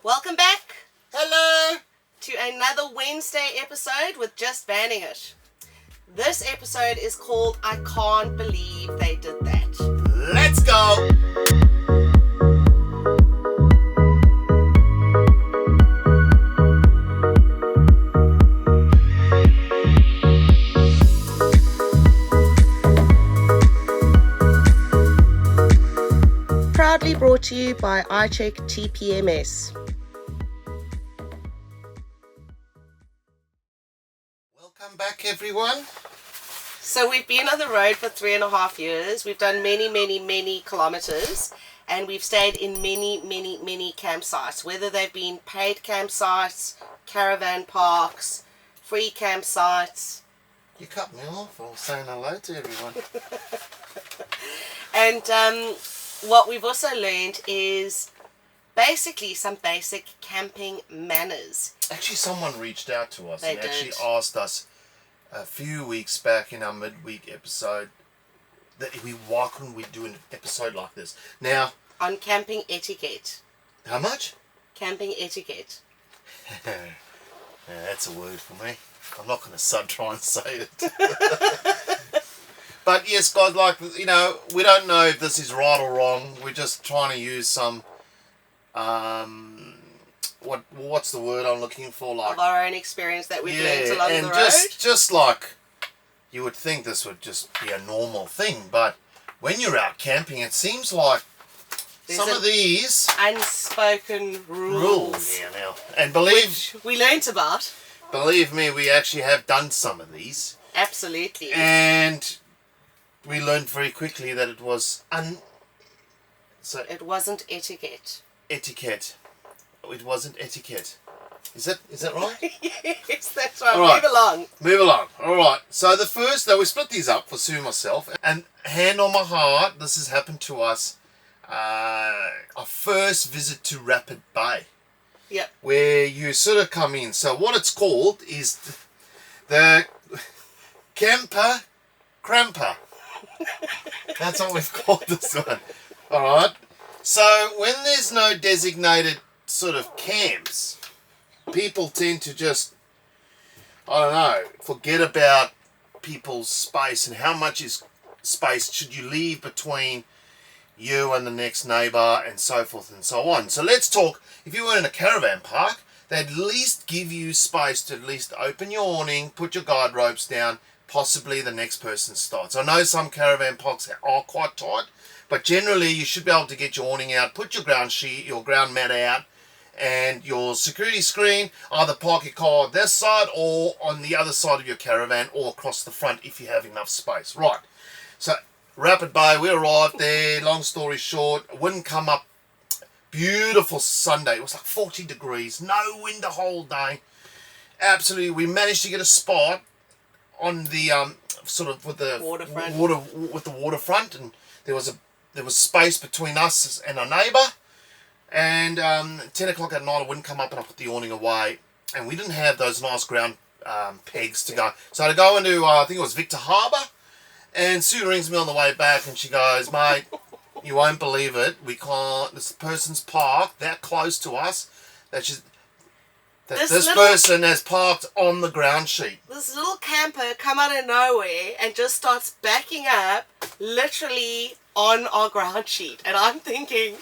Welcome back Hello! to another Wednesday episode with Just Vanning It. This episode is called I Can't Believe They Did That. Let's go! Proudly brought to you by Icheck TPMS. Welcome back, everyone. So we've been on the road for 3.5 years. We've done many kilometers, and we've stayed in many campsites, whether they've been paid campsites, caravan parks, free campsites. You cut me off. I was saying hello to everyone. And what we've also learned is basically some basic camping manners. Actually, someone reached out to us They and actually did. asked us a few weeks back in our midweek episode that why couldn't we do an episode like this? Now, On camping etiquette. how much? Camping etiquette. Yeah, that's a word for me. I'm not going to try and say it. But yes, guys, we don't know if this is right or wrong. We're just trying to use some, what's the word I'm looking for? Of our own experience that we've learned along and the road. just like you would think this would just be a normal thing, but when you're out camping, it seems like There's some an of these unspoken rules. Yeah, now, and Which we learnt about. believe me, we actually have done some of these, Absolutely. and we learned very quickly that it was It wasn't etiquette. etiquette. It wasn't etiquette. Is that right? Yes, that's right. All right. Move along. Move along. All right. So the first, we split these up for Sue and myself, and hand on my heart, this has happened to us. Our first visit to Rapid Bay, Yep. where you sort of come in. So what it's called is the camper cramper. That's what we've called this one. All right. So when there's no designated sort of camps, people tend to just, I don't know, forget about people's space and how much space should you leave between you and the next neighbour and so forth and so on. So let's talk, if you were in a caravan park, they'd at least give you space to at least open your awning, put your guide ropes down, possibly the next person starts. I know some caravan parks are quite tight, but generally you should be able to get your awning out, put your ground sheet, your ground mat out, and your security screen, either park your car on this side or on the other side of your caravan or across the front if you have enough space. Right, so Rapid Bay, we arrived there, long story short, wind come up, beautiful Sunday, it was like 40 degrees, no wind the whole day, absolutely, we managed to get a spot on the sort of with the waterfront, and there was space between us and our neighbour. And 10 o'clock at night, a wind come up and I put the awning away, and we didn't have those nice ground pegs to go. So I go into I think it was Victor Harbour, and Sue rings me on the way back, and she goes, "Mate, you won't believe it. We can't. This person's parked that close to us this person has parked on the ground sheet." This little camper come out of nowhere and just starts backing up literally on our ground sheet. And I'm thinking,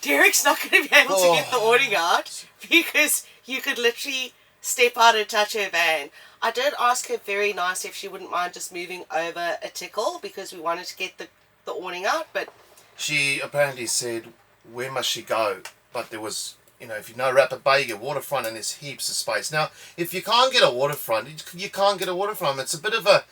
Derek's not going to be able to get the awning out because you could literally step out and touch her van. I did ask her very nice if she wouldn't mind just moving over a tickle because we wanted to get the awning out, but she apparently said, where must she go? But there was, if you know Rapid Bay, you get waterfront and there's heaps of space. Now, if you can't get a waterfront, you can't get a waterfront. It's a bit of a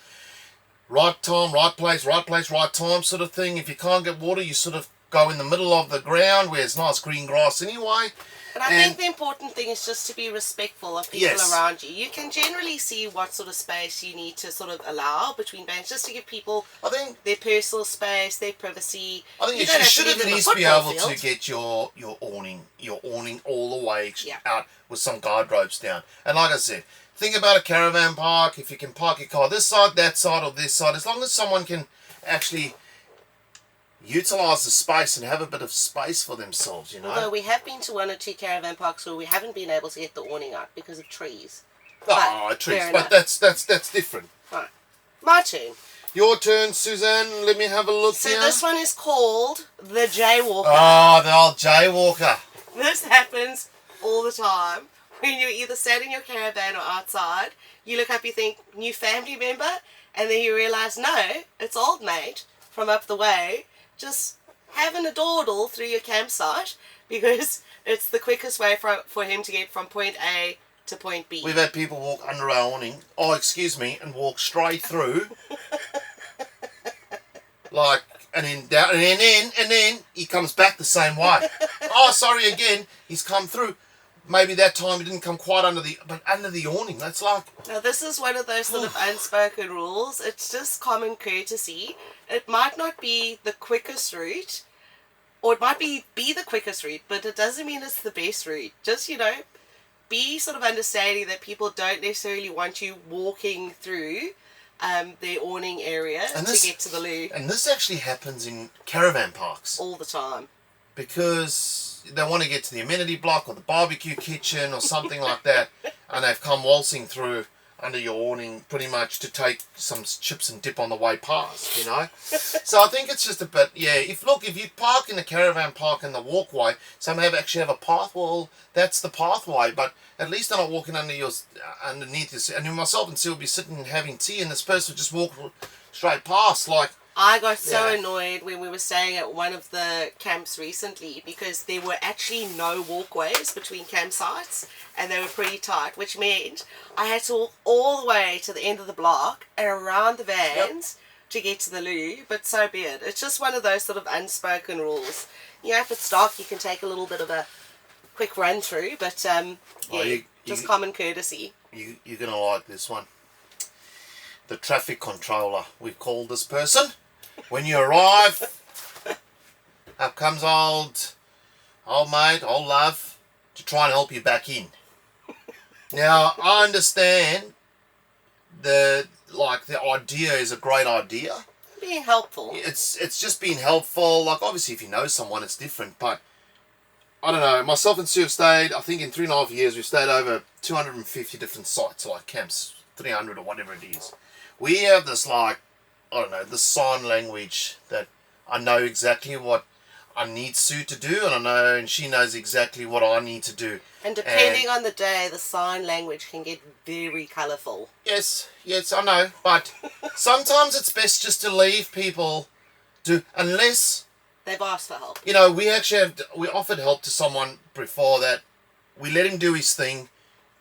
right time, right place, right time sort of thing. If you can't get water, you sort of go in the middle of the ground where it's nice green grass anyway. But I think the important thing is just to be respectful of people around you. You can generally see what sort of space you need to sort of allow between bands, just to give people their personal space, their privacy. I think you should at least be able to get your awning all the way out with some guide ropes down. And like I said, think about a caravan park. If you can park your car this side, that side, or this side, as long as someone can actually utilise the space and have a bit of space for themselves, you know. Although we have been to 1 or 2 caravan parks where we haven't been able to get the awning out because of trees. Oh, trees, fair but enough. that's different. Right. My turn. Your turn, Suzanne. Let me have a look So here. this one is called the Jaywalker. Oh, the old Jaywalker. This happens all the time. When you're either sat in your caravan or outside, you look up, you think, new family member, and then you realise, no, it's old mate from up the way, just having a dawdle through your campsite because it's the quickest way for him to get from point A to point B. We've had people walk under our awning, and walk straight through. Like, and then down, and then he comes back the same way. Oh, sorry again, he's come through. Maybe that time he didn't come quite under the awning. That's like... Now this is one of those sort of unspoken rules. It's just common courtesy. It might not be the quickest route, or it might be the quickest route, but it doesn't mean it's the best route. Just, you know, be sort of understanding that people don't necessarily want you walking through their awning area to get to the loo. And this actually happens in caravan parks. All the time. Because they want to get to the amenity block or the barbecue kitchen or something like that, and they've come waltzing through under your awning pretty much to take some chips and dip on the way past, you know. So I think it's just a bit, yeah, if you park in a caravan park in the walkway, some actually have a path, well, that's the pathway, but at least they're not walking underneath this. And myself and Sue will be sitting and having tea, and this person will just walk straight past, like... I got so annoyed when we were staying at one of the camps recently because there were actually no walkways between campsites and they were pretty tight, which meant I had to walk all the way to the end of the block and around the vans to get to the loo, but so be it. It's just one of those sort of unspoken rules. You know, if it's dark, you can take a little bit of a quick run through, but just common courtesy. You're going to like this one. The traffic controller, we've called this person. When you arrive, up comes old mate, old love, to try and help you back in. Now, I understand the idea is a great idea. Being helpful. It's just being helpful. Like, obviously, if you know someone, it's different. But, I don't know, myself and Sue have stayed, I think in 3.5 years, we've stayed over 250 different sites, like camps, 300 or whatever it is. We have this, like, I don't know, the sign language that I know exactly what I need Sue to do, and she knows exactly what I need to do. And depending on the day, the sign language can get very colourful. Yes, I know, but sometimes it's best just to leave people unless they've asked for help. You know, we offered help to someone before that. We let him do his thing,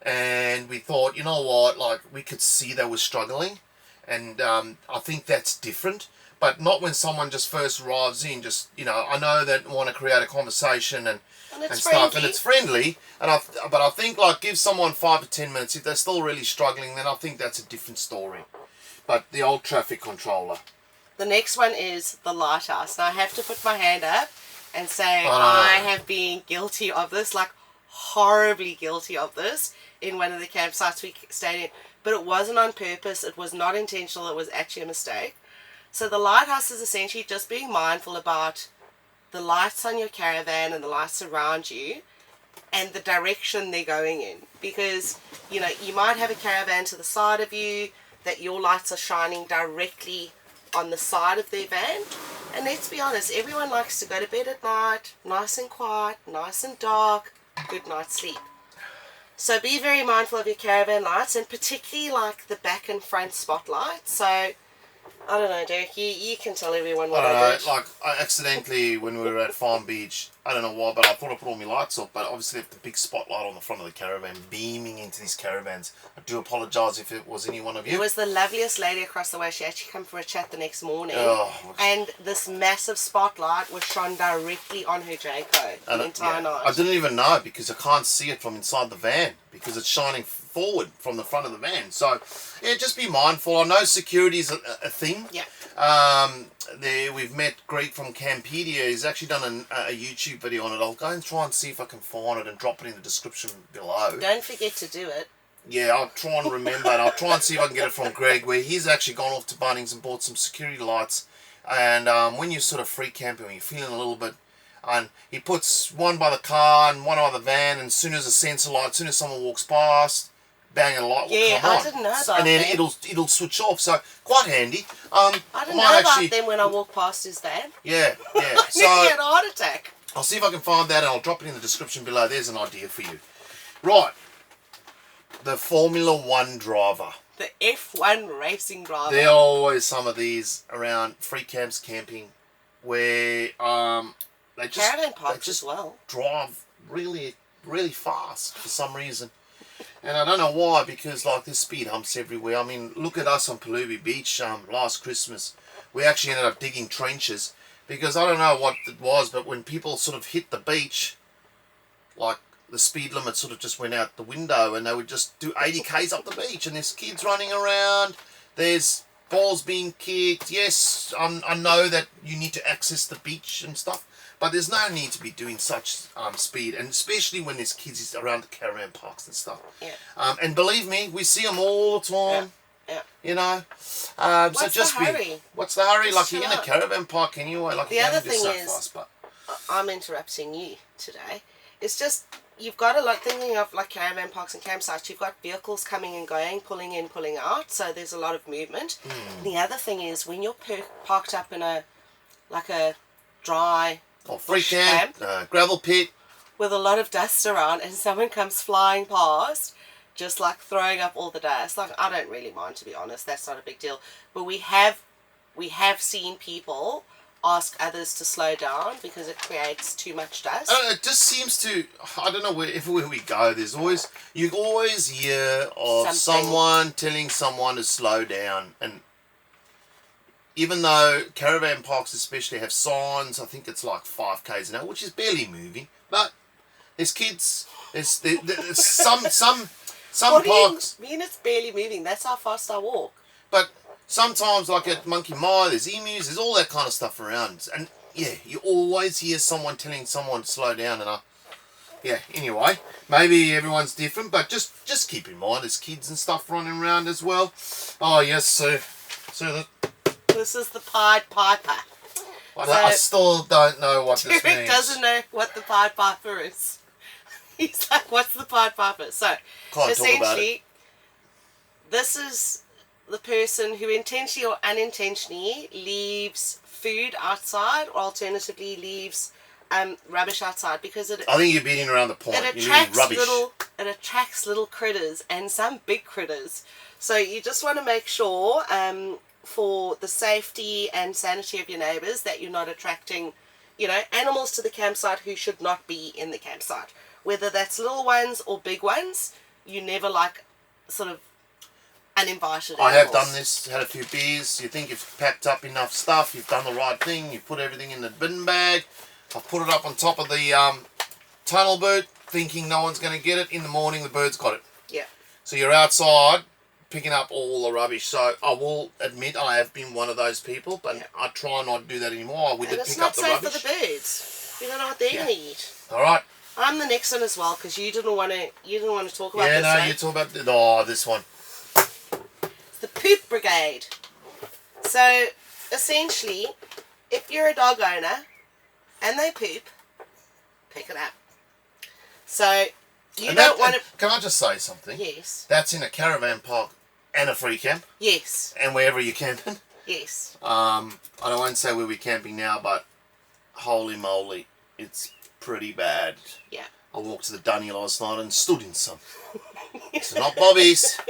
and we thought, you know what, like, we could see they were struggling. And I think that's different, but not when someone just first arrives in. Just, you know, I know that want to create a conversation and stuff, and it's friendly. But I think, like, give someone 5 or 10 minutes. If they're still really struggling, then I think that's a different story. But the old traffic controller. The next one is the lighthouse. Now I have to put my hand up and say I have been guilty of this, like horribly guilty of this, in one of the campsites we stayed in. But it wasn't on purpose, it was not intentional, it was actually a mistake. So the lighthouse is essentially just being mindful about the lights on your caravan and the lights around you and the direction they're going in. Because, you know, you might have a caravan to the side of you that your lights are shining directly on the side of their van. And let's be honest, everyone likes to go to bed at night, nice and quiet, nice and dark, good night's sleep. So be very mindful of your caravan lights, and particularly like the back and front spotlights. So, I don't know, Derek, you can tell everyone what I did. Like, I accidentally, when we were at Farm Beach, I don't know why, but I thought I put all my lights off, but obviously left the big spotlight on the front of the caravan, beaming into these caravans. I do apologise if it was any one of you. It was the loveliest lady across the way. She actually came for a chat the next morning. Oh, and this massive spotlight was shone directly on her Jayco the entire night. I didn't even know because I can't see it from inside the van because it's shining forward from the front of the van. So, yeah, just be mindful. I know security is a thing. Yeah. We've met Greg from Composite. He's actually done a YouTube video on it. I'll go and try and see if I can find it and drop it in the description below. Don't forget to do it. Yeah, I'll try and remember, and I'll try and see if I can get it from Greg, where he's actually gone off to Bunnings and bought some security lights And when you're sort of free camping, when you're feeling a little bit, and he puts one by the car and one by the van, and as soon as a sensor light, as soon as someone walks past, bang, and a light will come on. I didn't know about and then them. it'll switch off. So quite handy. I didn't know about them when I walked past his van. Yeah. I So nearly had a heart attack. I'll see if I can find that, and I'll drop it in the description below. There's an idea for you. Right. The Formula 1 driver. The F1 racing driver. There are always some of these around free camps camping where they just, Caravan parks as well. drive really, really fast for some reason. And I don't know why, because like there's speed humps everywhere. I mean, look at us on Palubi Beach last Christmas. We actually ended up digging trenches because I don't know what it was, but when people sort of hit the beach, like the speed limit sort of just went out the window, and they would just do 80 k's up the beach, and there's kids running around, there's balls being kicked. Yes, I know that you need to access the beach and stuff, but there's no need to be doing such speed, and especially when there's kids around the caravan parks and stuff. Yeah. And believe me, we see them all the time. Yeah. You know. What's so just the hurry? What's the hurry? Just like you're in a chill out. caravan park anyway. Like The you other can't do thing so is, fast, but I'm interrupting you today. It's just, you've got a lot, thinking of like caravan parks and campsites, you've got vehicles coming and going, pulling in, pulling out, so there's a lot of movement. The other thing is, when you're parked up in a dry free bush camp, gravel pit. with a lot of dust around, and someone comes flying past, just like throwing up all the dust, like I don't really mind, to be honest, that's not a big deal. But we have seen people ask others to slow down because it creates too much dust. It just seems to, I don't know, where we go, you always hear of someone telling someone to slow down. And even though caravan parks especially have signs, I think it's like 5 k's an hour, which is barely moving, but there's kids, there's some What parks. do you mean it's barely moving? That's how fast I walk. But sometimes, like at Monkey Mile, there's emus, there's all that kind of stuff around. And yeah, you always hear someone telling someone to slow down. And yeah, anyway, maybe everyone's different, but just keep in mind there's kids and stuff running around as well. Oh yes, so this is the Pied Piper. I still don't know what this Derek means. doesn't know what the Pied Piper is. He's like, what's the Pied Piper? So, Can't talk about it. essentially, this is the person who intentionally or unintentionally leaves food outside, or alternatively leaves rubbish outside, because I think you're beating around the point. it You're leaving rubbish. attracts little critters, and some big critters. So you just want to make sure, for the safety and sanity of your neighbours, that you're not attracting, animals to the campsite who should not be in the campsite. Whether that's little ones or big ones, you never like sort of uninvited animals. I have done this, had a few beers, you think you've packed up enough stuff, you've done the right thing, you put everything in the bin bag. I put it up on top of the tunnel boot, thinking no one's going to get it. In the morning, the bird's got it. Yeah. So you're outside picking up all the rubbish. So I will admit I have been one of those people, but I try not to do that anymore. We did pick up the rubbish. And it's not safe for the birds. You don't know what they're going to eat. All right. I'm the next one as well, because you didn't want to talk about this. Yeah, no, you talk about this one. It's the poop brigade. So essentially, if you're a dog owner and they poop, pick it up. So you don't want to. Can I just say something? Yes. That's in a caravan park and a free camp. Yes. And wherever you're camping. Yes. I won't say where we're camping now, but holy moly, it's pretty bad. Yeah. I walked to the dunny last night and stood in some. It's not Bobby's.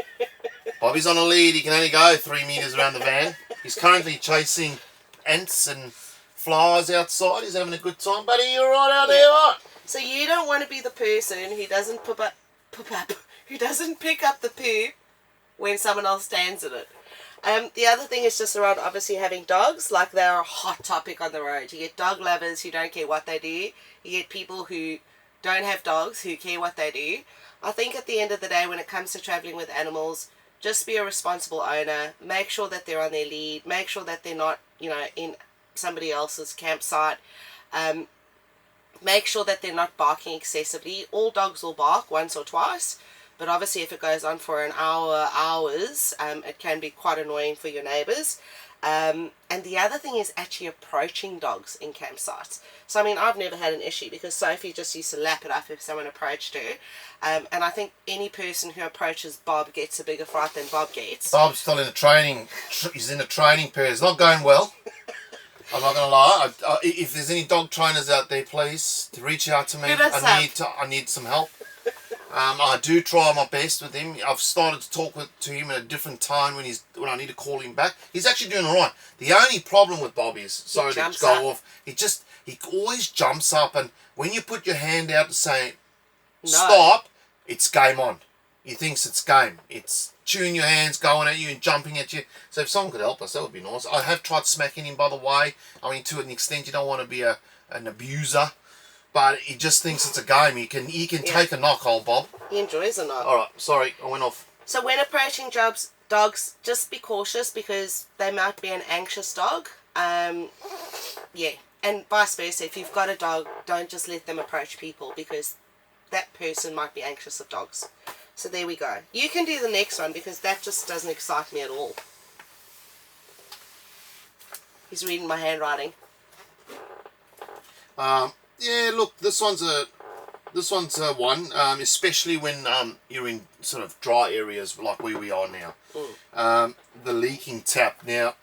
Bobby's on a lead. He can only go 3 meters around the van. He's currently chasing ants and flies outside. He's having a good time. Buddy, you're right out there, right? So you don't want to be the person who doesn't who doesn't pick up the poop when someone else stands in it. The other thing is just around obviously having dogs. Like, they're a hot topic on the road. You get dog lovers who don't care what they do. You get people who don't have dogs who care what they do. I think at the end of the day, when it comes to traveling with animals, just be a responsible owner. Make sure that they're on their lead. Make sure that they're not, in somebody else's campsite. Make sure that they're not barking excessively. All dogs will bark once or twice, but obviously if it goes on for an hour, hours, it can be quite annoying for your neighbours. And the other thing is actually approaching dogs in campsites. So, I mean, I've never had an issue because Sophie just used to lap it up if someone approached her. And I think any person who approaches Bob gets a bigger fright than Bob gets. Bob's still in the training. He's in the training period. It's not going well. I'm not going to lie. If there's any dog trainers out there, please to reach out to me. I need some help. I do try my best with him. I've started to talk to him at a different time when I need to call him back. He's actually doing all right. The only problem with Bob is, sorry to go off, he always jumps up, and when you put your hand out to say stop, it's game on. He thinks it's game. It's chewing your hands, going at you and jumping at you. So if someone could help us, that would be nice. I have tried smacking him, by the way. I mean, to an extent, you don't want to be an abuser. But he just thinks it's a game. He can take a knock, old Bob. He enjoys a knock. Alright, sorry, I went off. So when approaching dogs, just be cautious because they might be an anxious dog. Yeah, and vice versa. If you've got a dog, don't just let them approach people because that person might be anxious of dogs. So there we go. You can do the next one because that just doesn't excite me at all. He's reading my handwriting. Yeah, look, this one's a one, especially when you're in sort of dry areas like where we are now. The leaking tap. Now,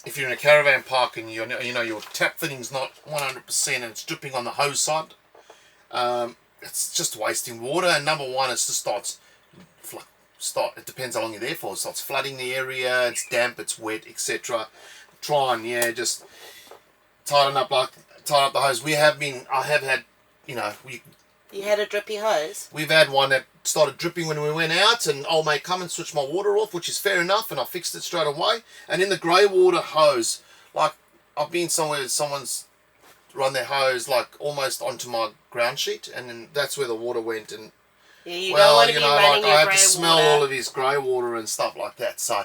if you're in a caravan park and you know your tap fitting's not 100% and it's dripping on the hose side, it's just wasting water. And number one, it just it depends how long you're there for. It starts flooding the area. It's damp, it's wet, etc. Try and just tighten up the hose. I have had, You had a drippy hose? We've had one that started dripping when we went out, and old mate come and switched my water off, which is fair enough, and I fixed it straight away. And in the grey water hose, like I've been somewhere someone's run their hose like almost onto my ground sheet, and then that's where the water went. And yeah, you don't want to be running your I grey have to smell water. all of his grey water and stuff like that. So,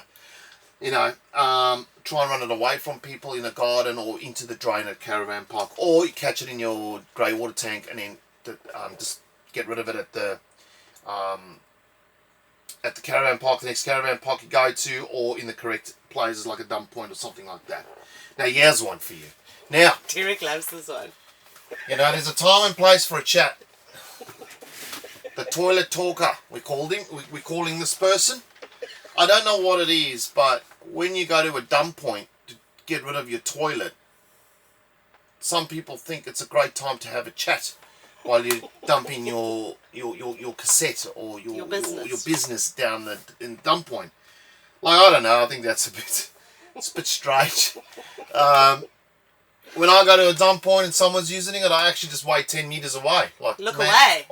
try and run it away from people in the garden or into the drain at caravan park, or you catch it in your grey water tank and then just get rid of it at the caravan park, the next caravan park you go to, or in the correct places like a dump point or something like that. Now here's one for you. Now, Derek loves this one. There's a time and place for a chat. The toilet talker, we called him. We're calling this person. I don't know what it is, but when you go to a dump point to get rid of your toilet, some people think it's a great time to have a chat while you're dumping your cassette or your business down in the dump point. Like, I don't know, I think it's a bit strange. When I go to a dump point and someone's using it, I actually just wait 10 meters away. Like, look away.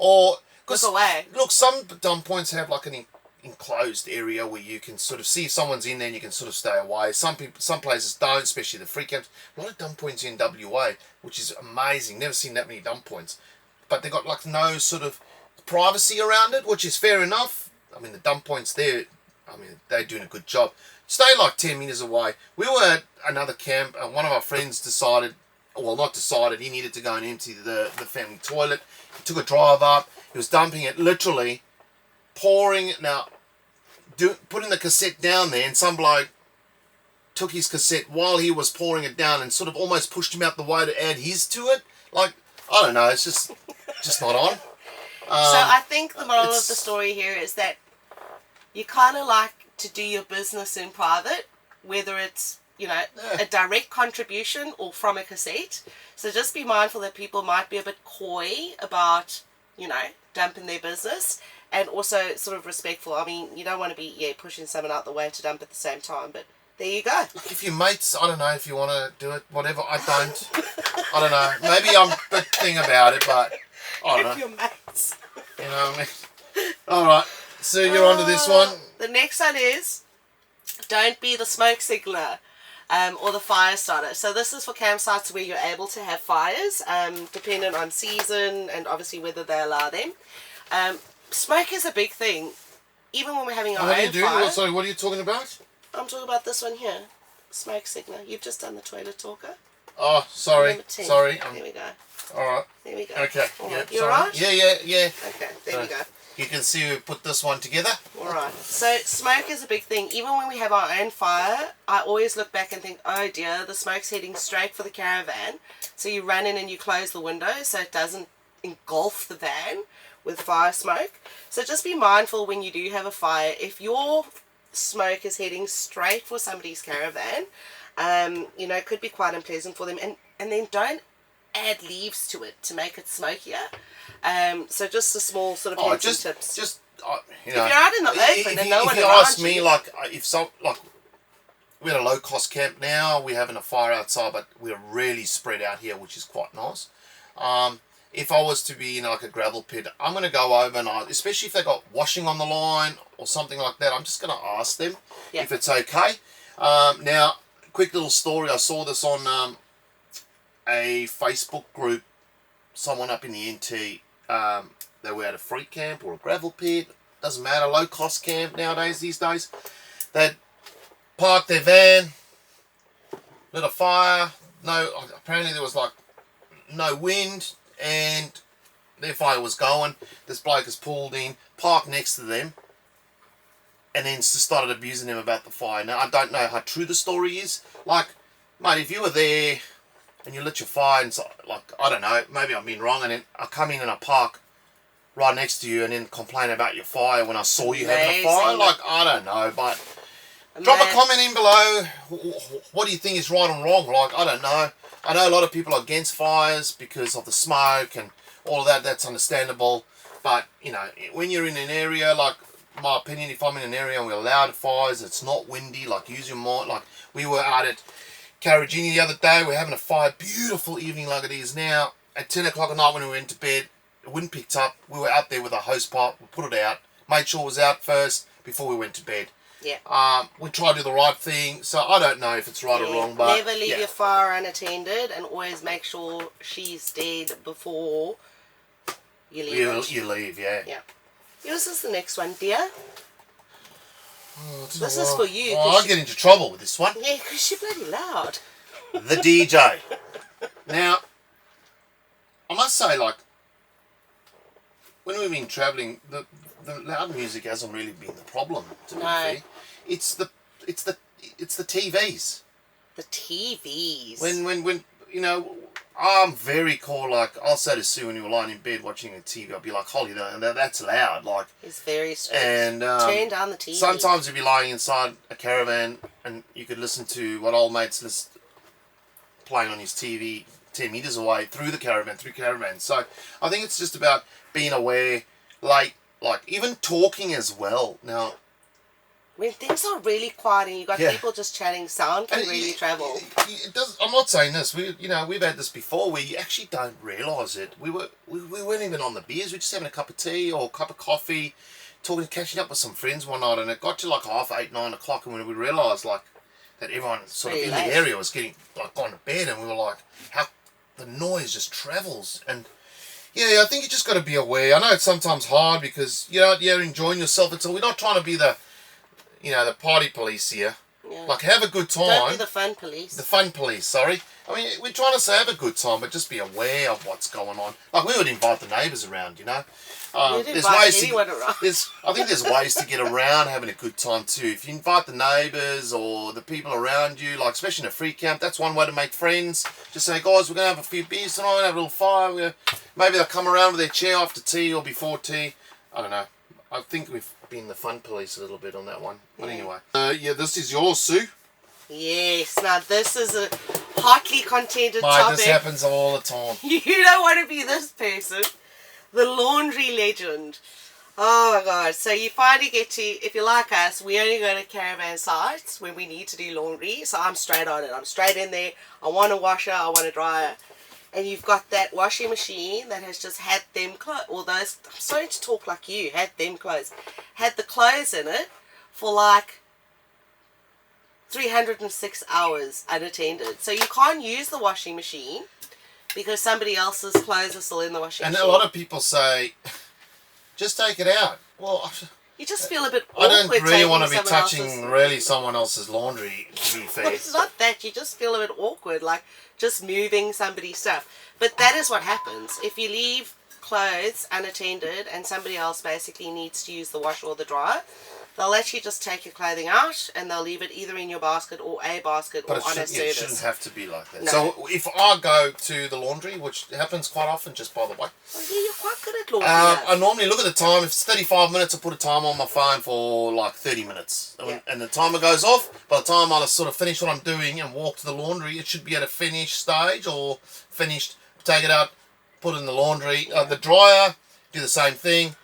Look, some dump points have like an enclosed area where you can sort of see if someone's in there and you can sort of stay away. Some places don't, especially the free camps. A lot of dump points in WA, which is amazing. Never seen that many dump points. But they got like no sort of privacy around it, which is fair enough. I mean, the dump points there, they're doing a good job. Stay like 10 meters away. We were at another camp and one of our friends he needed to go and empty the family toilet. He took a drive up. He was dumping it, literally pouring it. Now, putting the cassette down there, and some bloke took his cassette while he was pouring it down and sort of almost pushed him out the way to add his to it. Like, I don't know, it's just not on. So I think the moral of the story here is that you kind of like to do your business in private, whether it's, a direct contribution or from a cassette. So just be mindful that people might be a bit coy about, dumping their business, and also sort of respectful. I mean, you don't want to be, pushing someone out the way to dump at the same time, but there you go. Look, if your mates, I don't know if you want to do it, whatever, I don't. I don't know. Maybe I'm a bit thing about it, but I don't know. If your mates. You know what I mean? Alright, so you're on to this one. The next one is, don't be the smoke signaler. Or the fire starter. So this is for campsites where you're able to have fires, dependent on season and obviously whether they allow them. Smoke is a big thing, even when we're having our own fire. Sorry, what are you talking about? I'm talking about this one here, smoke signaler. You've just done the toilet talker. Oh, sorry. Sorry. There we go. Alright. There we go. Okay. All Yeah, right. You alright? Yeah. Okay, there we go. You can see we put this one together. Alright. Alright, so smoke is a big thing. Even when we have our own fire, I always look back and think, oh dear, the smoke's heading straight for the caravan. So you run in and you close the window so it doesn't engulf the van with fire smoke. So just be mindful when you do have a fire. If your smoke is heading straight for somebody's caravan, you know, it could be quite unpleasant for them. And then don't add leaves to it to make it smokier. So just a small sort of hints and tips. You know, if you're out in the open and no one if you around ask me, like, we're at a low-cost camp now, we're having a fire outside, but we're really spread out here, which is quite nice. If I was to be in like a gravel pit, I'm going to go over and especially if they got washing on the line or something like that, I'm just going to ask them if it's okay. Now, quick little story, I saw this on a Facebook group, someone up in the NT, they were at a free camp or a gravel pit, doesn't matter, low cost camp nowadays, these days. They'd parked their van, lit a fire, apparently there was like no wind, and their fire was going. This bloke has pulled in, parked next to them, and then started abusing them about the fire. Now, I don't know how true the story is. Like, mate, if you were there and you lit your fire, and so, like, I don't know, maybe I'm being wrong, and then I come in and I park right next to you and then complain about your fire when I saw you having a fire. Like, I don't know, but drop a comment in below. What do you think is right and wrong? Like, I don't know. I know a lot of people are against fires because of the smoke and all of that. That's understandable. But, you know, when you're in an area, like, my opinion, if I'm in an area and we're allowed fires, it's not windy, like, use your mind. Like, we were out at Caravanning the other day. We're having a fire, beautiful evening like it is now. At 10 o'clock at night when we went to bed, the wind picked up. We were out there with a hose pipe. We put it out. Made sure it was out first before we went to bed. Yeah. We try to do the right thing, so I don't know if it's right or wrong, but never leave your fire unattended, and always make sure she's dead before you leave. You leave, yeah. Yeah. Yours is the next one, dear. Oh, this is for you. Oh, I get into trouble with this one. Yeah, because you're bloody loud. The DJ. Now, I must say, like, when we've been travelling, the loud music hasn't really been the problem, to be fair. It's the TVs. The TVs. When you know, I'm very cool. Like, I'll say to Sue when you were lying in bed watching a TV, I'll be like, "Holly, that's loud." Like, it's very strict. And turn down the TV. Sometimes you'd be lying inside a caravan and you could listen to what old mates playing on his TV 10 meters away through caravan. So I think it's just about being aware, like even talking as well. Now, when things are really quiet and you got people just chatting, sound can really travel. It does. I'm not saying this. We've had this before where you actually don't realise it. We weren't even on the beers. We were just having a cup of tea or a cup of coffee, catching up with some friends one night, and it got to like 8:30, 9 o'clock, and when we realised like that everyone sort of in the area was getting like gone to bed, and we were like, how the noise just travels. And yeah, I think you just got to be aware. I know it's sometimes hard because you're out there enjoying yourself, and so we're not trying to be the party police here. Yeah. Like, have a good time. Don't be the fun police. The fun police, sorry. I mean, we're trying to say have a good time, but just be aware of what's going on. Like, we would invite the neighbours around, you know. There's ways anyone around. I think there's ways to get around having a good time too. If you invite the neighbours or the people around you, like especially in a free camp, that's one way to make friends. Just say, guys, we're going to have a few beers tonight, have a little fire. Maybe they'll come around with their chair after tea or before tea. I don't know. I think we've been the fun police a little bit on that one. But anyway. This is yours, Sue. Yes. Now, this is a hotly contended topic. This happens all the time. You don't want to be this person. The laundry legend. Oh my god. So you finally get to, if you're like us, we only go to caravan sites when we need to do laundry. So I'm straight on it. I'm straight in there. I want a washer. I want a dryer. And you've got that washing machine that has just had them clothes. Although, I'm starting to talk like you. Had them clothes. Had the clothes in it for like 306 hours unattended. So you can't use the washing machine because somebody else's clothes are still in the washing machine. And a lot of people say, just take it out. Well, you just feel a bit awkward. I don't really want to be touching someone else's laundry, to be fair. Well, it's not that. You just feel a bit awkward, like just moving somebody's stuff. But that is what happens. If you leave clothes unattended and somebody else basically needs to use the washer or the dryer, they'll actually just take your clothing out and they'll leave it either in your basket or a basket But or on a it service. shouldn't have to be like that. No. So if I go to the laundry, which happens quite often, just by the way. Oh, yeah, you're quite good at laundry. I normally look at the time. If it's 35 minutes, I put a timer on my phone for like 30 minutes. Yeah. And the timer goes off. By the time I sort of finish what I'm doing and walk to the laundry, it should be at a finished stage or finished. Take it out, put it in the laundry. The dryer, do the same thing.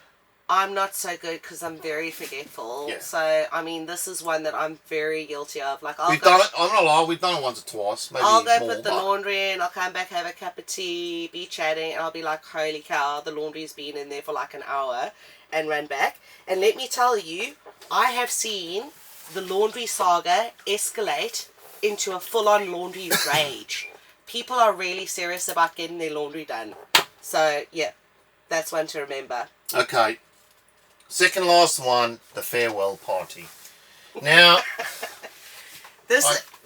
I'm not so good because I'm very forgetful. Yeah. So, I mean, this is one that I'm very guilty of. Like, We've done it. I'm not lying. We've done it once or twice. Maybe I'll go more, put the laundry in, I'll come back, have a cup of tea, be chatting, and I'll be like, holy cow, the laundry's been in there for like an hour, and run back. And let me tell you, I have seen the laundry saga escalate into a full-on laundry rage. People are really serious about getting their laundry done. So, yeah, that's one to remember. Okay. Second last one, the farewell party. Now,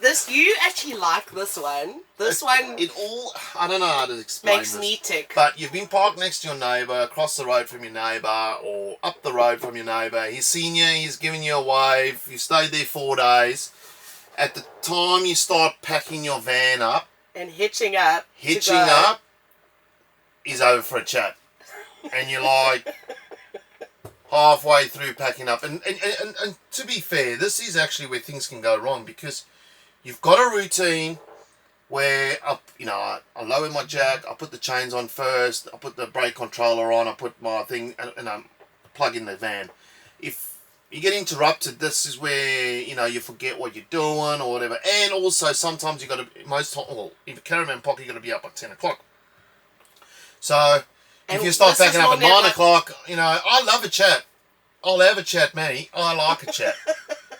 This you actually like this one. This one I don't know how to explain makes this. me tick. But you've been parked next to your neighbour, across the road from your neighbour, or up the road from your neighbour. He's seen you, he's giving you a wave. You stayed there 4 days. At the time you start packing your van up, And hitching up. he's over for a chat. And you're like halfway through packing up. And to be fair, this is actually where things can go wrong, because you've got a routine where I lower my jack, I put the chains on first, I put the brake controller on, I put my thing, and I plug in the van. If you get interrupted, this is where you forget what you're doing or whatever. And also sometimes you got to if a caravan park, you got to be up at 10 o'clock. So if you start packing up at 9 o'clock, I love a chat. I'll have a chat, Manny. I like a chat.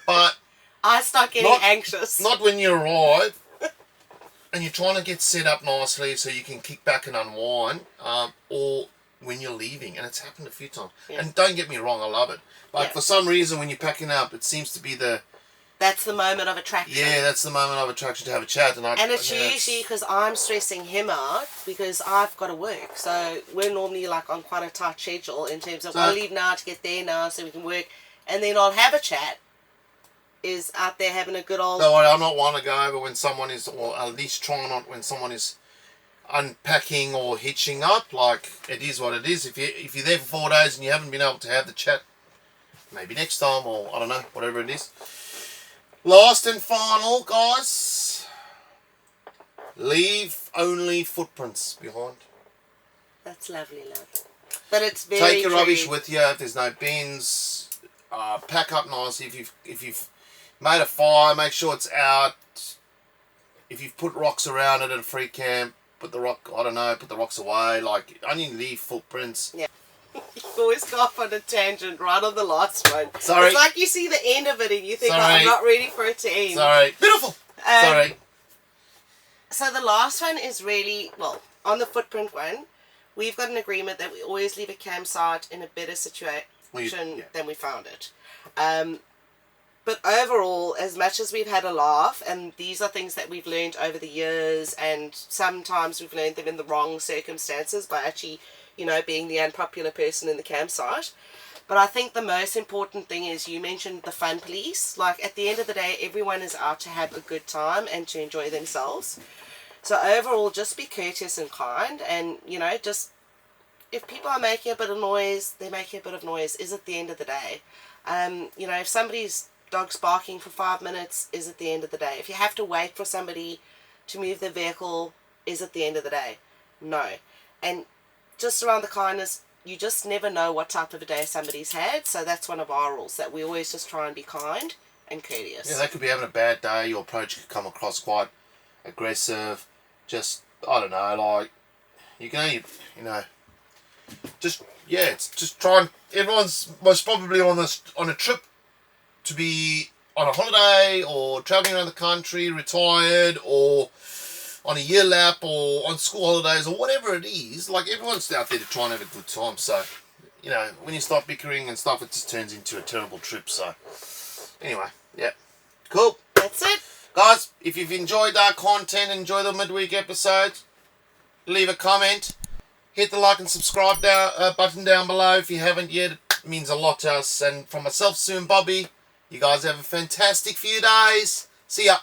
But I start getting anxious. Not when you arrive and you're trying to get set up nicely so you can kick back and unwind, or when you're leaving. And it's happened a few times. Yeah. And don't get me wrong, I love it. But for some reason, when you're packing up, it seems to be that's the moment of attraction. Yeah, that's the moment of attraction, to have a chat. And it's usually because I'm stressing him out because I've got to work. So we're normally like on quite a tight schedule in terms of I'll leave now to get there now so we can work. And then I'll have a chat. Is out there having a good old... No, I'm not one to go over when someone is, or at least try not when someone is unpacking or hitching up. Like, it is what it is. If you're there for 4 days and you haven't been able to have the chat, maybe next time, or I don't know, whatever it is. Last and final, guys. Leave only footprints behind. That's lovely, love. But it's very Take your rubbish with you. If there's no bins, pack up nicely. If you've made a fire, make sure it's out. If you've put rocks around it at a free camp, put the rocks away. Like, only leave footprints. Yeah. You always go off on a tangent right on the last one. Sorry. It's like you see the end of it and you think, I'm not ready for it to end. Sorry. Beautiful. Sorry. So the last one is really, on the footprint one, we've got an agreement that we always leave a campsite in a better situation than we found it. But overall, as much as we've had a laugh, and these are things that we've learned over the years, and sometimes we've learned them in the wrong circumstances by actually, being the unpopular person in the campsite. But I think the most important thing is, you mentioned the fun police. Like, at the end of the day, everyone is out to have a good time and to enjoy themselves. So overall, just be courteous and kind, and, just, if people are making a bit of noise, they're making a bit of noise, is at the end of the day. If somebody's dog's barking for 5 minutes, is at the end of the day. If you have to wait for somebody to move their vehicle, is at the end of the day. No. And just around the kindness, you just never know what type of a day somebody's had, so that's one of our rules, that we always just try and be kind and courteous. Yeah, they could be having a bad day. Your approach could come across quite aggressive. Just, I don't know, like, you can only, it's just try and, everyone's most probably on a trip to be on a holiday or travelling around the country, retired, or on a year lap, or on school holidays, or whatever it is. Like, everyone's out there to try and have a good time. So, when you start bickering and stuff, it just turns into a terrible trip. So, anyway, yeah. Cool. That's it. Guys, if you've enjoyed our content, enjoy the midweek episodes, leave a comment, hit the like and subscribe button down below if you haven't yet. It means a lot to us. And from myself, Sue and Bobby, you guys have a fantastic few days. See ya.